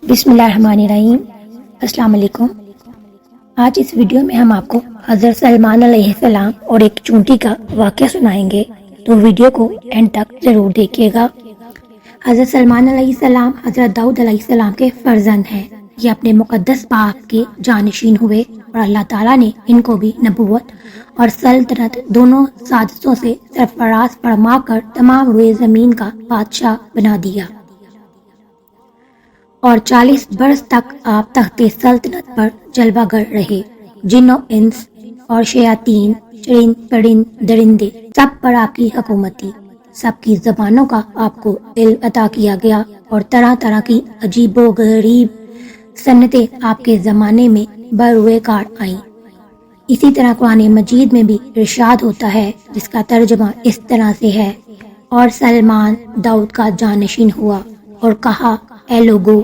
بسم اللہ الرحمن الرحیم۔ السلام علیکم۔ آج اس ویڈیو میں ہم آپ کو حضرت سلمان علیہ السلام اور ایک چونٹی کا واقعہ سنائیں گے، تو ویڈیو کو اینڈ تک ضرور دیکھیے گا۔ حضرت سلمان علیہ السلام حضرت داؤد علیہ السلام کے فرزند ہیں۔ یہ اپنے مقدس باپ کے جانشین ہوئے اور اللہ تعالیٰ نے ان کو بھی نبوت اور سلطنت دونوں سادسوں سے سرفراز فرما کر تمام روئے زمین کا بادشاہ بنا دیا، اور 40 برس تک آپ تخت سلطنت پر جلوہ گر رہے۔ جن و انس اور شیاطین، چرند پرند درندے، سب پر آپ کی حکومت تھی۔ سب کی زبانوں کا آپ کو علم عطا کیا گیا اور طرح طرح کی عجیب و غریب سنتیں آپ کے زمانے میں بروئے کار آئیں۔ اسی طرح قرآن مجید میں بھی ارشاد ہوتا ہے، جس کا ترجمہ اس طرح سے ہے: اور سلمان داؤد کا جانشین ہوا اور کہا، اے لوگو،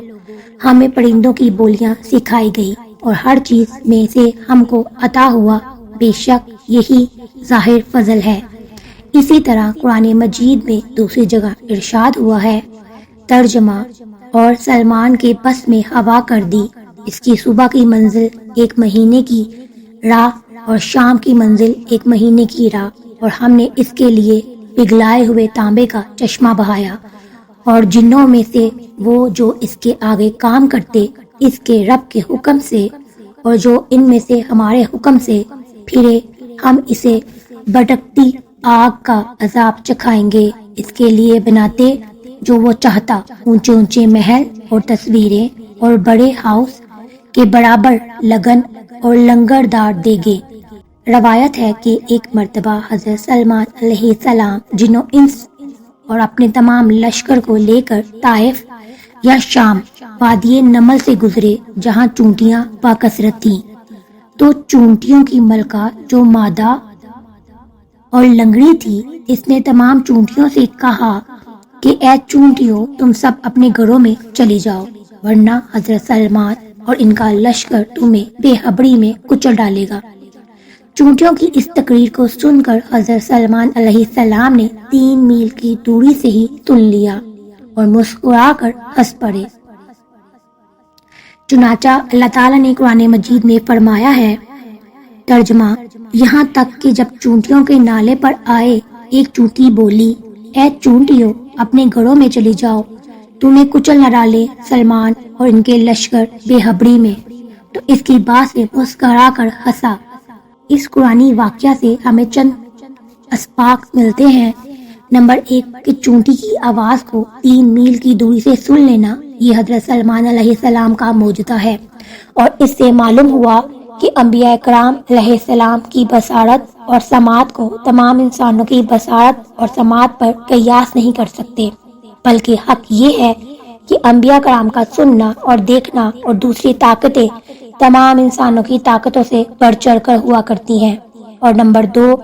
ہمیں پرندوں کی بولیاں سکھائی گئی اور ہر چیز میں سے ہم کو عطا ہوا، بے شک یہی ظاہر فضل ہے۔ اسی طرح قرآن مجید میں دوسری جگہ ارشاد ہوا ہے، ترجمہ: اور سلمان کے بس میں ہوا کر دی، اس کی صبح کی منزل 1 مہینے کی راہ اور شام کی منزل 1 مہینے کی راہ، اور ہم نے اس کے لیے پگھلائے ہوئے تانبے کا چشمہ بہایا، اور جنوں میں سے وہ جو اس کے آگے کام کرتے اس کے رب کے حکم سے، اور جو ان میں سے ہمارے حکم سے پھرے، ہم اسے بھٹکتی آگ کا عذاب چکھائیں گے۔ اس کے لیے بناتے جو وہ چاہتا، اونچے اونچے محل اور تصویریں اور بڑے ہاؤس کے برابر لگن اور لنگردار دے گے۔ روایت ہے کہ ایک مرتبہ حضرت سلمان علیہ السلام جن و انس اور اپنے تمام لشکر کو لے کر طائف یا شام وادی نمل سے گزرے، جہاں چونٹیاں باکثرت تھیں۔ تو چونٹیوں کی ملکہ جو مادہ اور لنگڑی تھی، اس نے تمام چونٹیوں سے کہا کہ اے چونٹیوں، تم سب اپنے گھروں میں چلی جاؤ، ورنہ حضرت سلمان اور ان کا لشکر تمہیں بے خبری میں کچل ڈالے گا۔ چونٹیوں کی اس تقریر کو سن کر حضرت سلمان علیہ السلام نے 3 میل کی دوری سے ہی سن لیا اور مسکرا کر ہنس پڑے۔ چنانچہ اللہ تعالیٰ نے قرآن مجید میں فرمایا ہے، ترجمہ: یہاں تک کہ جب چونٹیوں کے نالے پر آئے، ایک چونٹی بولی، اے چونٹیوں، اپنے گھروں میں چلی جاؤ، تمہیں کچل نہ ڈالے سلمان اور ان کے لشکر بے خبری میں۔ تو اس کی بات سے مسکرا کر ہنسا۔ اس قرآنی واقعہ سے ہمیں چند اسباق ملتے ہیں۔ نمبر 1 کہ چونٹی کی آواز کو 3 میل کی دوری سے سن لینا، یہ حضرت سلمان علیہ السلام کا معجزہ ہے، اور اس سے معلوم ہوا کہ انبیاء کرام علیہ السلام کی بصارت اور سماعت کو تمام انسانوں کی بصارت اور سماعت پر قیاس نہیں کر سکتے، بلکہ حق یہ ہے کہ انبیاء کرام کا سننا اور دیکھنا اور دوسری طاقتیں تمام انسانوں کی طاقتوں سے بڑھ چڑھ کر ہوا کرتی ہیں۔ اور نمبر 2،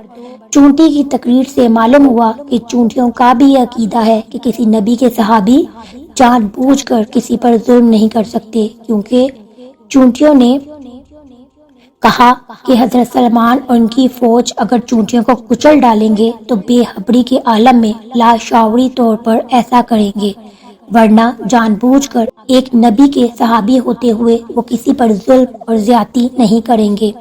چونٹی کی تقریر سے معلوم ہوا کہ چونٹیوں کا بھی یہ عقیدہ ہے کہ کسی نبی کے صحابی جان بوجھ کر کسی پر ظلم نہیں کر سکتے، کیونکہ چونٹیوں نے کہا کہ حضرت سلمان اور ان کی فوج اگر چونٹیوں کو کچل ڈالیں گے تو بے خبری کے عالم میں لاشعوری طور پر ایسا کریں گے، ورنہ جان بوجھ کر ایک نبی کے صحابی ہوتے ہوئے وہ کسی پر ظلم اور زیادتی نہیں کریں گے۔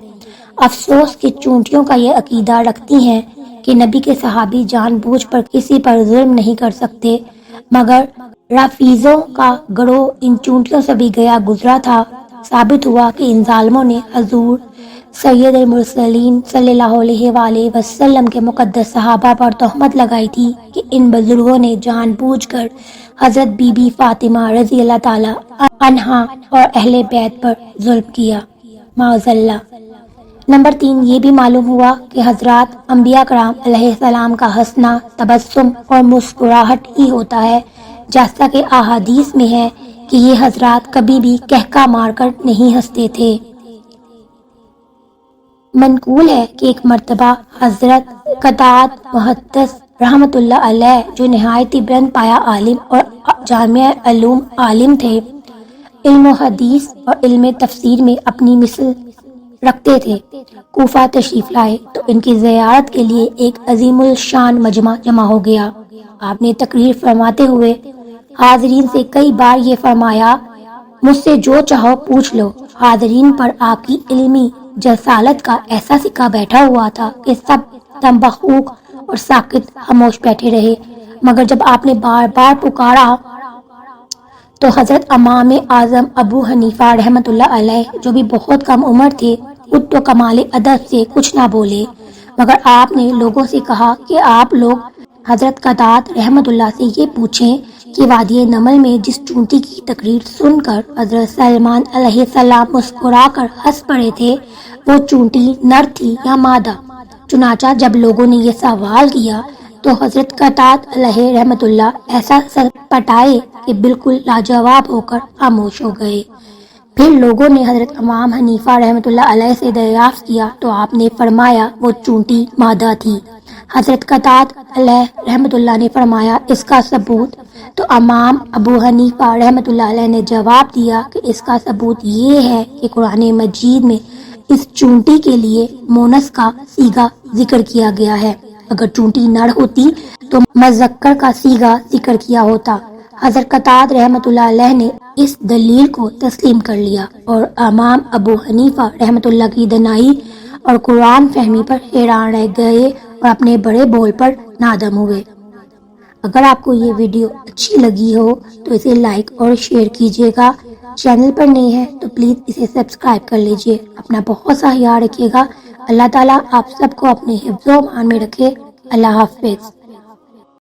افسوس کہ چونٹیوں کا یہ عقیدہ رکھتی ہیں کہ نبی کے صحابی جان بوجھ پر کسی پر ظلم نہیں کر سکتے، مگر رافضیوں کا گروہ ان چونٹیوں سے بھی گیا گزرا تھا۔ ثابت ہوا کہ ان ظالموں نے حضور سید المرسلین صلی اللہ علیہ وآلہ وسلم کے مقدس صحابہ پر تہمت لگائی تھی کہ ان بزرگوں نے جان بوجھ کر حضرت بی بی فاطمہ رضی اللہ تعالی عنہا اور اہل بیت پر ظلم کیا، معاذ اللہ۔ نمبر 3، یہ بھی معلوم ہوا کہ حضرات انبیاء کرام علیہ السلام کا ہنسنا تبسم اور مسکراہٹ ہی ہوتا ہے، جیسا کہ احادیث میں ہے کہ یہ حضرات کبھی بھی کہکا مار کر نہیں ہنستے تھے۔ منقول ہے کہ ایک مرتبہ حضرت قطعۃ محدث رحمۃ اللہ علیہ، جو نہایت بلند پایا عالم اور جامع علوم عالم تھے، علم و حدیث اور علم تفسیر میں اپنی مثل رکھتے تھے، کوفہ تشریف لائے تو ان کی زیارت کے لیے ایک عظیم الشان مجمع جمع ہو گیا۔ آپ نے تقریر فرماتے ہوئے حاضرین سے کئی بار یہ فرمایا مجھ سے جو چاہو پوچھ لو۔ حاضرین پر آپ کی علمی جسالت کا ایسا سکہ بیٹھا ہوا تھا کہ سب دم بخوک اور ساکت خاموش بیٹھے رہے، مگر جب آپ نے بار بار پکارا تو حضرت امام اعظم ابو حنیفہ رحمۃ اللہ علیہ، جو بھی بہت کم عمر تھے، خود تو کمال ادب سے کچھ نہ بولے، مگر آپ نے لوگوں سے کہا کہ آپ لوگ حضرت قطادہ رحمۃ اللہ سے یہ پوچھیں کہ وادی نمل میں جس چونٹی کی تقریر سن کر حضرت سلیمان علیہ السلام مسکرا کر ہنس پڑے تھے، وہ چونٹی نر تھی یا مادہ؟ چنانچہ جب لوگوں نے یہ سوال کیا تو حضرت قطادہ علیہ رحمۃ اللہ ایسا سر پٹائے کہ بالکل لاجواب ہو کر خاموش ہو گئے۔ پھر لوگوں نے حضرت امام حنیفہ رحمۃ اللہ علیہ سے دریافت کیا تو آپ نے فرمایا وہ چونٹی مادہ تھی۔ حضرت قطادہ علیہ رحمۃ اللہ نے فرمایا اس کا ثبوت؟ تو امام ابو حنیفہ رحمۃ اللہ علیہ نے جواب دیا کہ اس کا ثبوت یہ ہے کہ قرآن مجید میں اس چونٹی کے لیے مونس کا صیغہ ذکر کیا گیا ہے، اگر چونٹی نر ہوتی تو مذکر کا صیغہ ذکر کیا ہوتا۔ حضرت قطادہ رحمۃ اللہ علیہ نے اس دلیل کو تسلیم کر لیا اور امام ابو حنیفہ رحمۃ اللہ کی دانائی اور قرآن فہمی پر حیران رہ گئے اور اپنے بڑے بول پر نادم ہوئے۔ اگر آپ کو یہ ویڈیو اچھی لگی ہو تو اسے لائک اور شیئر کیجیے گا، چینل پر نہیں ہے تو پلیز اسے سبسکرائب کر لیجیے۔ اپنا بہت سا خیال رکھیے گا۔ اللہ تعالیٰ آپ سب کو اپنے حفظ و امان میں رکھے۔ اللہ حافظ۔